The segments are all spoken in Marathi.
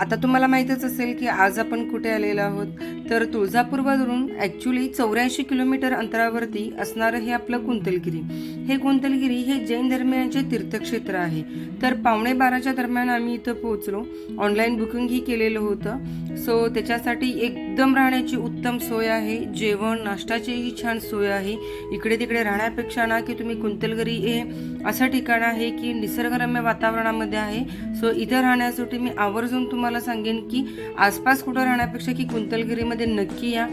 आता तुम्हाला माहीतच असेल की आज आपण कुठे आलेलो आहोत, तर तुळजापूरवरून ॲक्च्युली 84 किलोमीटर अंतरावरती असणारं हे आपलं कुंतलगिरी. हे कुंतलगिरी हे जैन धर्मियांचे तीर्थक्षेत्र आहे. तर 11:15च्या दरम्यान आम्ही इथं पोहोचलो. ऑनलाईन बुकिंगही केलेलं होतं. सो त्याच्यासाठी एकदम राहण्याची उत्तम सोय आहे. जेवण नाश्त्याचीही छान सोय आहे. इकडे तिकडे राहण्यापेक्षा ना की तुम्ही कुंतलगिरी हे असं ठिकाण आहे की निसर्गरम्य वातावरणामध्ये आहे. सो इथं राहण्यासाठी मी आवर्जून तुम्हाला सांगेन की आसपास कुठं राहण्यापेक्षा की कुंतलगिरीमध्ये नक्की या.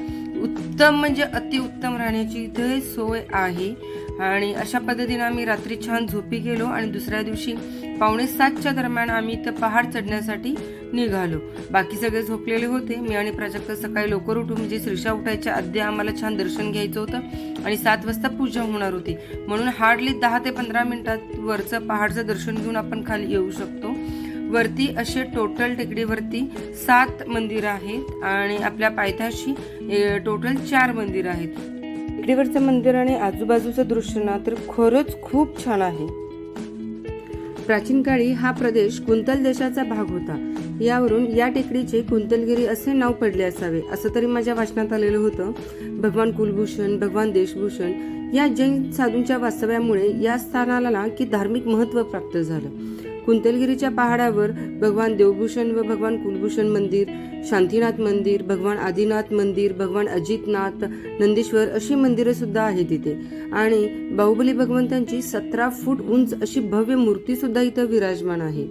उत्तम म्हणजे अतिउत्तम राहण्याची इथे सोय आहे. आणि अशा पद्धतीने आम्ही रात्री छान झोपी गेलो आणि दुसऱ्या दिवशी 6:45च्या दरम्यान आम्ही इथं पहाड चढण्यासाठी निघालो. बाकी सगळे झोपलेले होते. मी आणि प्राजक्ता सकाळी लवकर उठून म्हणजे श्रीषा उठायच्या आधी आम्हाला छान दर्शन घ्यायचं होतं आणि 7 वाजता पूजा होणार होती. म्हणून हार्डली 10 ते 15 मिनिटात वरचं पहाडचं दर्शन घेऊन आपण खाली येऊ शकतो. वरती असे टोटल टेकडीवरती 7 मंदिरं आहेत आणि आपल्या पायथ्याशी टोटल 4 मंदिरं आहेत. टेकडीवरचं मंदिर आणि आजूबाजूचं दृश्य ना तर खरंच खूप छान आहे. प्राचीन काळी हा प्रदेश कुंतल देशाचा भाग होता. यावरून या टेकडीचे कुंतलगिरी असे नाव पडले असावे असं तरी माझ्या वाचनात आलेलं होतं. भगवान कुलभूषण, भगवान देशभूषण या जैन साधूंच्या वास्तव्यामुळे या स्थानाला ना की धार्मिक महत्त्व प्राप्त झालं. कुंतलगिरीच्या पहाडावर भगवान देवभूषण व भगवान कुलभूषण मंदिर, शांतीनाथ मंदिर, भगवान आदिनाथ मंदिर, भगवान अजितनाथ, नंदीश्वर अशी मंदिरं सुद्धा आहेत तिथे. आणि बाहुबली भगवंतांची 17 फूट उंच अशी भव्य मूर्ती सुद्धा इथं विराजमान आहे.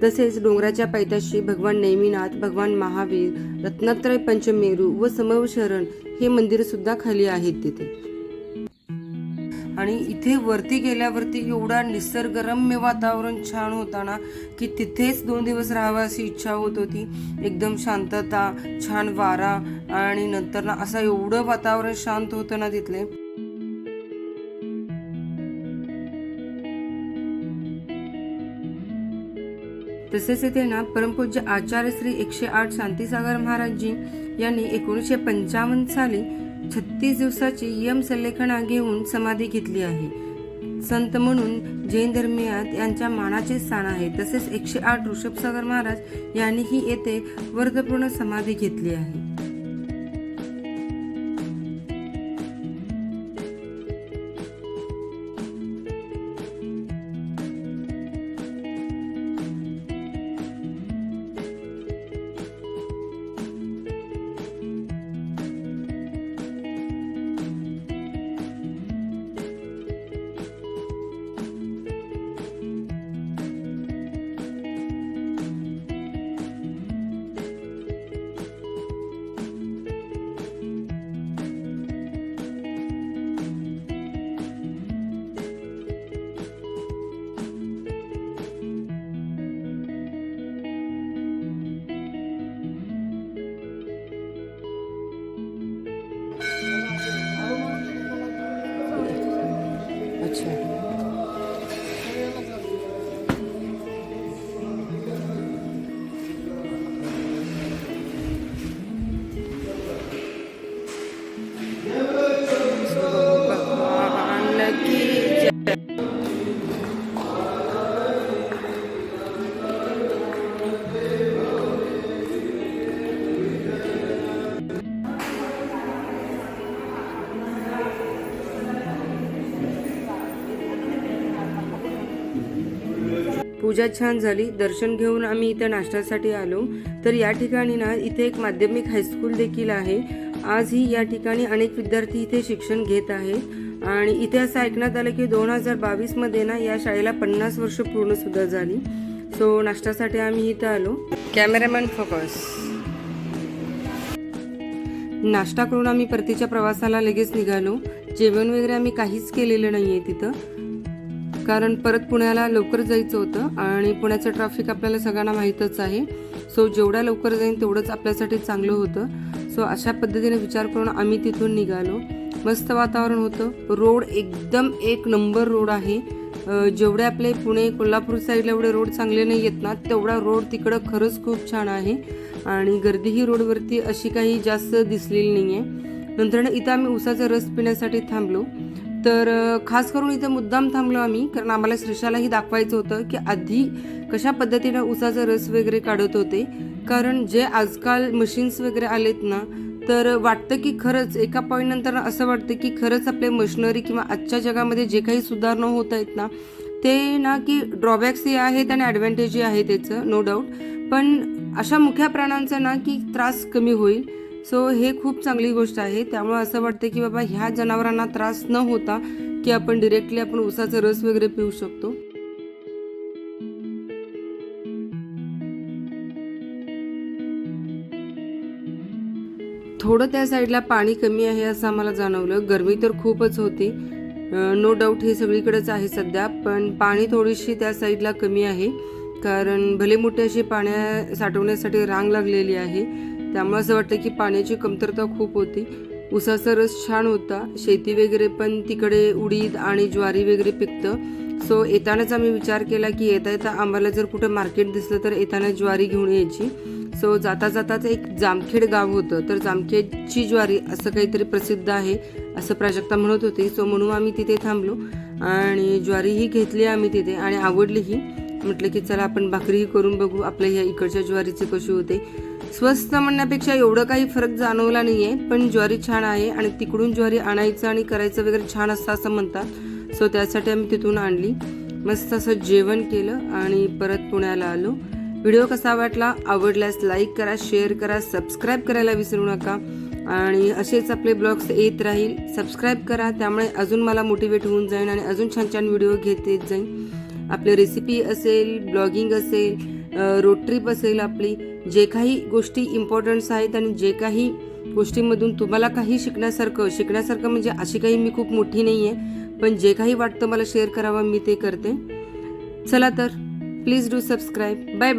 तसेच डोंगराच्या पायथ्याशी भगवान नेमिनाथ, भगवान महावीर, रत्नात्रय पंचमेरू व समवशरण हे मंदिर सुद्धा खाली आहेत तिथे. आणि इथे वरती गेल्यावरती एवढा निसर्गरम्य वातावरण छान होता ना की तिथेच 2 दिवस राहावं अशी इच्छा होत होती. एकदम शांतता, छान वारा आणि नंतर ना असं एवढं वातावरण शांत होतं ना तिथले. तसेच इथे ना परमपूज्य आचार्य श्री 108 शांतीसागर महाराजजी यांनी 1955 साली 36 दिवसाची यम सल्लेखना घेऊन समाधी घेतली आहे. संत म्हणून जैन धर्मीयात यांच्या मानाचे स्थान आहे. तसेच 108 ऋषभसागर महाराज यांनीही येथे वर्धपूर्ण समाधी घेतली आहे. अच्छा. भगवान की जय. पूजा छान झाली. दर्शन घेऊन आम्ही इथे नाश्त्यासाठी आलो. तर या ठिकाणी ना इथे एक माध्यमिक हायस्कूल देखील आहे. आजही या ठिकाणी अनेक विद्यार्थी इथे शिक्षण घेत आहेत. आणि इथे असं ऐकण्यात आलं की 2022 मध्ये ना या शाळेला 50 वर्ष पूर्ण सुद्धा झाली. सो नाश्त्यासाठी आम्ही इथे आलो. Cameraman focus. नाश्ता करून आम्ही परतीच्या प्रवासाला लगेच निघालो. जेवण वगैरे आम्ही काहीच केलेलं नाहीये तिथं, कारण परत पुण्याला लवकर जायचं होतं आणि पुण्याचं ट्रॅफिक आपल्याला सगळ्यांना माहीतच आहे. सो जेवढ्या लवकर जाईन तेवढंच आपल्यासाठी चांगलं होतं. सो अशा पद्धतीने विचार करून आम्ही तिथून निघालो. मस्त वातावरण होतं. रोड एकदम 1 नंबर रोड आहे. जेवढे आपले पुणे कोल्हापूर साईडला एवढे रोड चांगले नाही आहेत ना, तेवढा रोड तिकडं खरंच खूप छान आहे. आणि गर्दीही रोडवरती अशी काही जास्त दिसलेली नाही आहे. नंतर इथं आम्ही उसाचा रस पिण्यासाठी थांबलो. तर खास करून इथे मुद्दाम थांबलो आम्ही, कारण आम्हाला श्रीषालाही दाखवायचं होतं की आधी कशा पद्धतीने उसाचा रस वगैरे काढत होते. कारण जे आजकाल मशीन्स वगैरे आलेत ना, तर वाटतं की खरंच एका पॉईंट नंतर असं वाटतं की खरंच आपले मशिनरी किंवा आजच्या जगामध्ये जे काही सुधारणा होत आहेत ना, ते ना की ड्रॉबॅक्सही आहेत आणि ॲडव्हान्टेजही आहे त्याचं, नो डाऊट. पण अशा मुख्या प्राण्यांचा ना की त्रास कमी होईल. सो हे खूप चांगली गोष्ट आहे. त्यामुळे असं वाटतं की बाबा ह्या जनावरांना त्रास न होता की आपण डिरेक्टली आपण उसाचा रस वगैरे पिऊ शकतो. थोडं त्या साईडला पाणी कमी आहे असं आम्हाला जाणवलं. गरमी तर खूपच होती, नो डाऊट हे सगळीकडेच आहे सध्या. पण पाणी थोडीशी त्या साईडला कमी आहे, कारण भले मोठी अशी पाण्या साठवण्यासाठी रांग लागलेली आहे. त्यामुळे असं वाटतं की पाण्याची कमतरता खूप होती. उसाचा रस छान होता. शेती वगैरे पण तिकडे उडीद आणि ज्वारी वगैरे पिकतं. सो येतानाच आम्ही विचार केला की येता येता आम्हाला जर कुठं मार्केट दिसलं तर येताना ज्वारी घेऊन यायची. सो जाता जाताच एक जामखेड गाव होतं, तर जामखेडची ज्वारी असं काहीतरी प्रसिद्ध आहे असं प्राजक्ता म्हणत होती. सो म्हणून आम्ही तिथे थांबलो आणि ज्वारीही घेतली आम्ही तिथे आणि आवडलीही. म्हटलं की चला आपण भाकरीही करून बघू आपल्या ह्या इकडच्या ज्वारीचे कशी होते. स्वस्त म्हणण्यापेक्षा एवढं काही फरक जाणवला नाही आहे, पण ज्वारी छान आहे आणि तिकडून ज्वारी आणायचं आणि करायचं वगैरे छान असतं असं म्हणतात. सो त्यासाठी आम्ही तिथून आणली. मस्त असं जेवण केलं आणि परत पुण्याला आलो. व्हिडिओ कसा वाटला, आवडल्यास लाईक करा, शेअर करा, सबस्क्राईब करायला विसरू नका. आणि असेच आपले ब्लॉग्स येत राहील. सबस्क्राईब करा, त्यामुळे अजून मला मोटिवेट होऊन जाईल आणि अजून छान छान व्हिडिओ घेत येत जाईन. आपले रेसिपी असेल, ब्लॉगिंग असेल, रोड ट्रिप असेल, आपली जे काही गोष्टी इम्पॉर्टंट्स आहेत आणि जे काही गोष्टींमधून तुम्हाला काही शिकण्यासारखं म्हणजे अशी काही मी खूप मोठी नाही आहे, पण जे काही वाटतं मला शेअर करावं मी ते करते. चला तर please do subscribe. Bye bye.